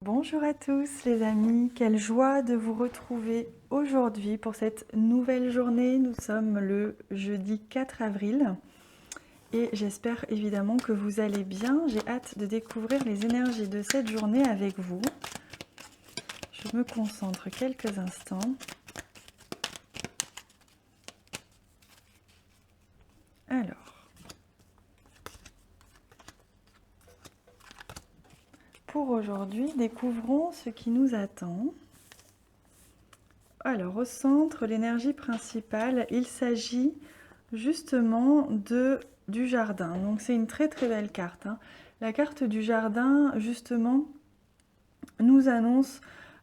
Bonjour à tous les amis, quelle joie de vous retrouver aujourd'hui pour cette nouvelle journée. Nous sommes le jeudi 4 avril et j'espère évidemment que vous allez bien. J'ai hâte de découvrir les énergies de cette journée avec vous. Je me concentre quelques instants. Alors, pour aujourd'hui, découvrons ce qui nous attend. Alors, au centre, l'énergie principale, il s'agit justement du jardin. Donc, c'est une très très belle carte. La carte du jardin, justement, nous annonce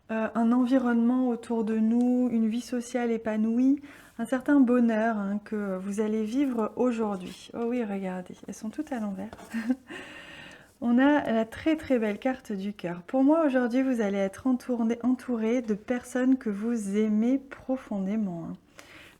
un environnement autour de nous, une vie sociale épanouie, un certain bonheur que vous allez vivre aujourd'hui. Oh oui, regardez, elles sont toutes à l'envers. On a la très très belle carte du cœur. Pour moi aujourd'hui, vous allez être entouré de personnes que vous aimez profondément.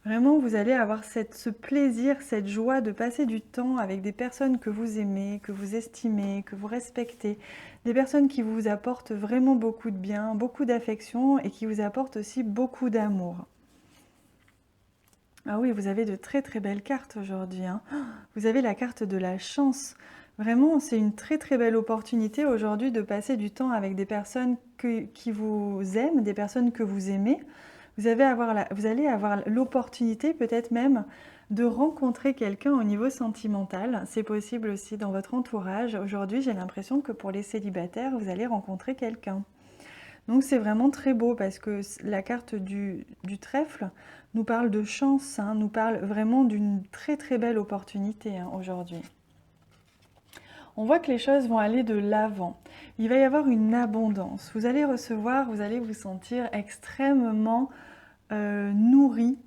Vraiment, vous allez avoir ce plaisir, cette joie de passer du temps avec des personnes que vous aimez, que vous estimez, que vous respectez. Des personnes qui vous apportent vraiment beaucoup de bien, beaucoup d'affection et qui vous apportent aussi beaucoup d'amour. Ah oui, vous avez de très très belles cartes aujourd'hui. Vous avez la carte de la chance. Vraiment, c'est une très très belle opportunité aujourd'hui de passer du temps avec des personnes qui vous aiment, des personnes que vous aimez. Vous allez avoir l'opportunité peut-être même de rencontrer quelqu'un au niveau sentimental. C'est possible aussi dans votre entourage. Aujourd'hui, j'ai l'impression que pour les célibataires, vous allez rencontrer quelqu'un. Donc c'est vraiment très beau parce que la carte du trèfle nous parle de chance, nous parle vraiment d'une très très belle opportunité aujourd'hui. On voit que les choses vont aller de l'avant. Il va y avoir une abondance. Vous allez recevoir, vous allez vous sentir extrêmement nourri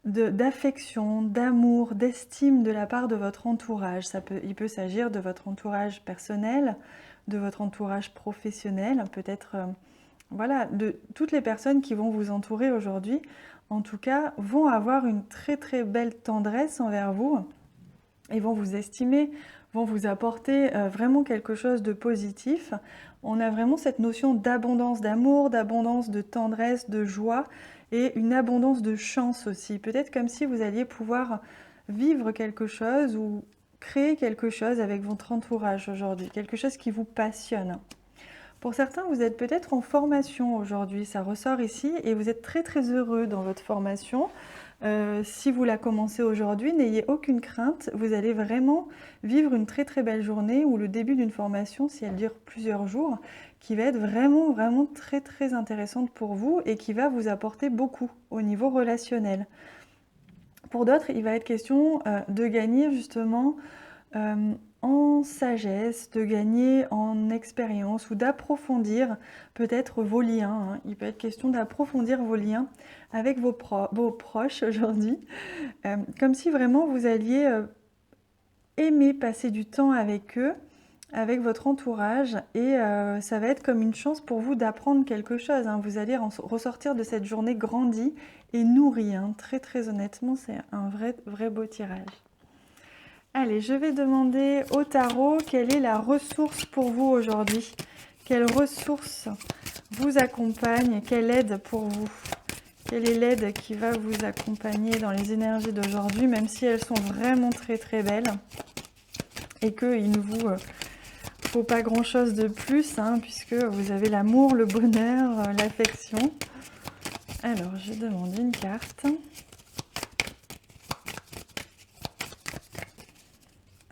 d'affection, d'amour, d'estime de la part de votre entourage. Il peut s'agir de votre entourage personnel, de votre entourage professionnel, peut-être voilà, de toutes les personnes qui vont vous entourer aujourd'hui, en tout cas, vont avoir une très très belle tendresse envers vous et vont vous estimer, vont vous apporter vraiment quelque chose de positif. On a vraiment cette notion d'abondance d'amour, d'abondance de tendresse, de joie et une abondance de chance aussi. Peut-être comme si vous alliez pouvoir vivre quelque chose ou créer quelque chose avec votre entourage aujourd'hui, quelque chose qui vous passionne. Pour certains, vous êtes peut-être en formation aujourd'hui, ça ressort ici, et vous êtes très très heureux dans votre formation. Si vous la commencez aujourd'hui, n'ayez aucune crainte, vous allez vraiment vivre une très très belle journée ou le début d'une formation, si elle dure plusieurs jours, qui va être vraiment vraiment très très intéressante pour vous et qui va vous apporter beaucoup au niveau relationnel. Pour d'autres, il va être question de gagner justement en sagesse, de gagner en expérience ou d'approfondir peut-être vos liens. Il peut être question d'approfondir vos liens avec vos proches aujourd'hui, comme si vraiment vous alliez aimer passer du temps avec eux, avec votre entourage, et ça va être comme une chance pour vous d'apprendre quelque chose. Vous allez ressortir de cette journée grandi et nourri. Très très honnêtement, c'est un vrai beau tirage. Allez, je vais demander au tarot quelle est la ressource pour vous aujourd'hui. Quelle ressource vous accompagne? Quelle aide pour vous? Quelle est l'aide qui va vous accompagner dans les énergies d'aujourd'hui, même si elles sont vraiment très très belles et qu'il ne vous faut pas grand chose de plus, puisque vous avez l'amour, le bonheur, l'affection. Alors, je demande une carte.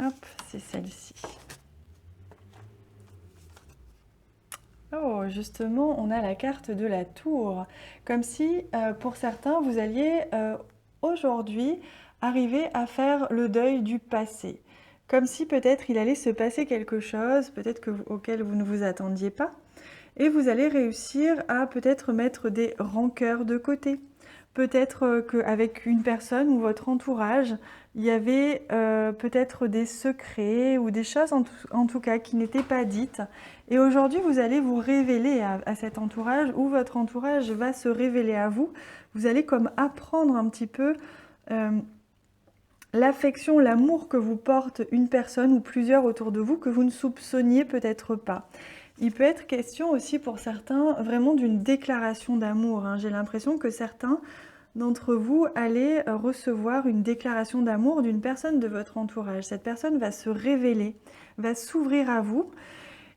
Hop, c'est celle-ci. Oh, justement, on a la carte de la tour. Comme si, pour certains, vous alliez aujourd'hui arriver à faire le deuil du passé. Comme si peut-être il allait se passer quelque chose, peut-être auquel vous ne vous attendiez pas. Et vous allez réussir à peut-être mettre des rancœurs de côté. Peut-être qu'avec une personne ou votre entourage, il y avait peut-être des secrets ou des choses en tout cas qui n'étaient pas dites. Et aujourd'hui, vous allez vous révéler à cet entourage ou votre entourage va se révéler à vous. Vous allez comme apprendre un petit peu l'affection, l'amour que vous porte une personne ou plusieurs autour de vous que vous ne soupçonniez peut-être pas. Il peut être question aussi pour certains vraiment d'une déclaration d'amour, hein. J'ai l'impression que certains d'entre vous allez recevoir une déclaration d'amour d'une personne de votre entourage. Cette personne va se révéler, va s'ouvrir à vous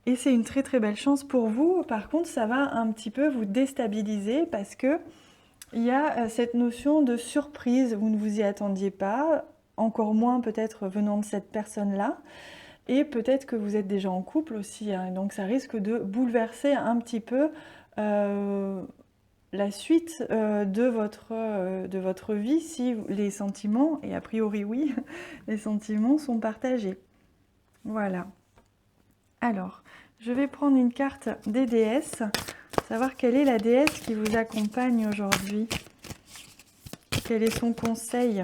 et c'est une très très belle chance pour vous. Par contre, ça va un petit peu vous déstabiliser parce que il y a cette notion de surprise, vous ne vous y attendiez pas, encore moins peut-être venant de cette personne-là. Et peut-être que vous êtes déjà en couple aussi, hein, donc ça risque de bouleverser un petit peu la suite de votre vie si les sentiments, et a priori oui, les sentiments sont partagés. Voilà. Alors, je vais prendre une carte des déesses, savoir quelle est la déesse qui vous accompagne aujourd'hui. Quel est son conseil?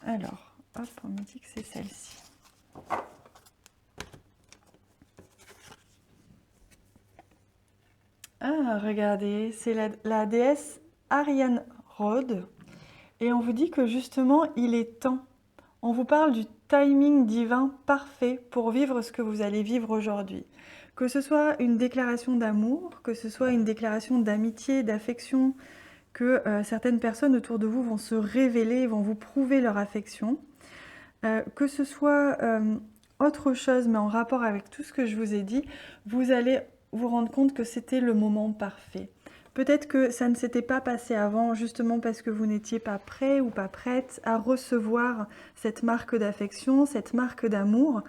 Alors, hop, on me dit que c'est celle-ci. Ah, regardez, c'est la déesse Ariane Rod. Et on vous dit que justement, il est temps. On vous parle du timing divin parfait pour vivre ce que vous allez vivre aujourd'hui. Que ce soit une déclaration d'amour, que ce soit une déclaration d'amitié, d'affection, que certaines personnes autour de vous vont se révéler, vont vous prouver leur affection. Que ce soit autre chose, mais en rapport avec tout ce que je vous ai dit, vous allez vous rendre compte que c'était le moment parfait. Peut-être que ça ne s'était pas passé avant, justement parce que vous n'étiez pas prêt ou pas prête à recevoir cette marque d'affection, cette marque d'amour.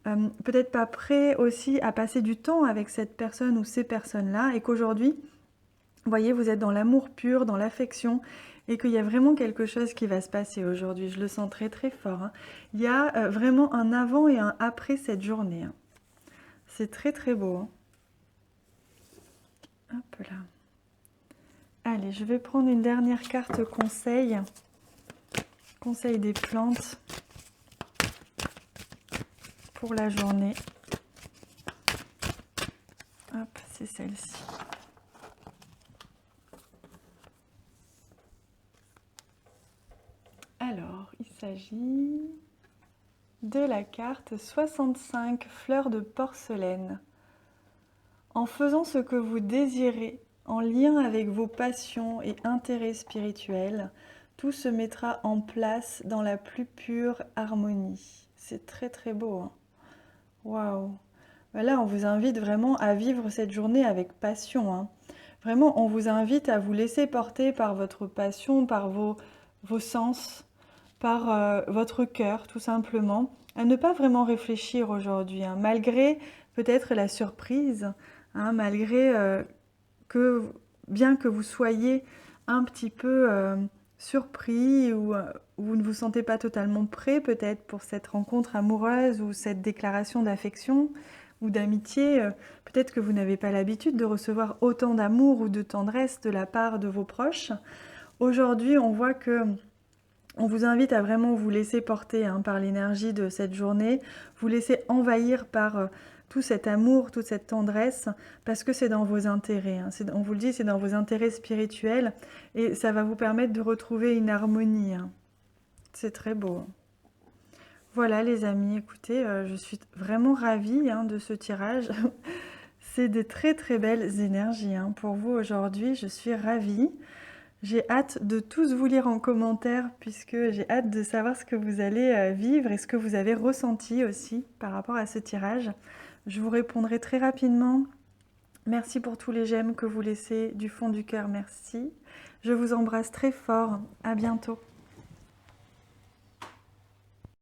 Peut-être pas prêt aussi à passer du temps avec cette personne ou ces personnes-là, et qu'aujourd'hui, vous voyez, vous êtes dans l'amour pur, dans l'affection, et qu'il y a vraiment quelque chose qui va se passer aujourd'hui. Je le sens très très fort, hein. Il y a vraiment un avant et un après cette journée, hein. C'est très très beau, hein. Hop là. Allez, je vais prendre une dernière carte conseil. Conseil des plantes pour la journée. Hop, c'est celle-ci. Alors, il s'agit de la carte 65 fleurs de porcelaine. En faisant ce que vous désirez, en lien avec vos passions et intérêts spirituels, tout se mettra en place dans la plus pure harmonie. C'est très très beau, hein. Waouh! Là, on vous invite vraiment à vivre cette journée avec passion, hein. Vraiment, on vous invite à vous laisser porter par votre passion, par vos sens, par votre cœur, tout simplement, à ne pas vraiment réfléchir aujourd'hui, hein, malgré peut-être la surprise, hein, malgré que, bien que vous soyez un petit peu surpris ou vous ne vous sentez pas totalement prêt peut-être pour cette rencontre amoureuse ou cette déclaration d'affection ou d'amitié, peut-être que vous n'avez pas l'habitude de recevoir autant d'amour ou de tendresse de la part de vos proches. Aujourd'hui, on voit que on vous invite à vraiment vous laisser porter, hein, par l'énergie de cette journée, vous laisser envahir par tout cet amour, toute cette tendresse, parce que c'est dans vos intérêts, hein. On vous le dit, c'est dans vos intérêts spirituels, et ça va vous permettre de retrouver une harmonie, hein. C'est très beau, hein. Voilà les amis, écoutez, je suis vraiment ravie, hein, de ce tirage. C'est des très très belles énergies, hein, pour vous aujourd'hui, je suis ravie. J'ai hâte de tous vous lire en commentaire puisque j'ai hâte de savoir ce que vous allez vivre et ce que vous avez ressenti aussi par rapport à ce tirage. Je vous répondrai très rapidement. Merci pour tous les j'aime que vous laissez du fond du cœur, merci. Je vous embrasse très fort, à bientôt.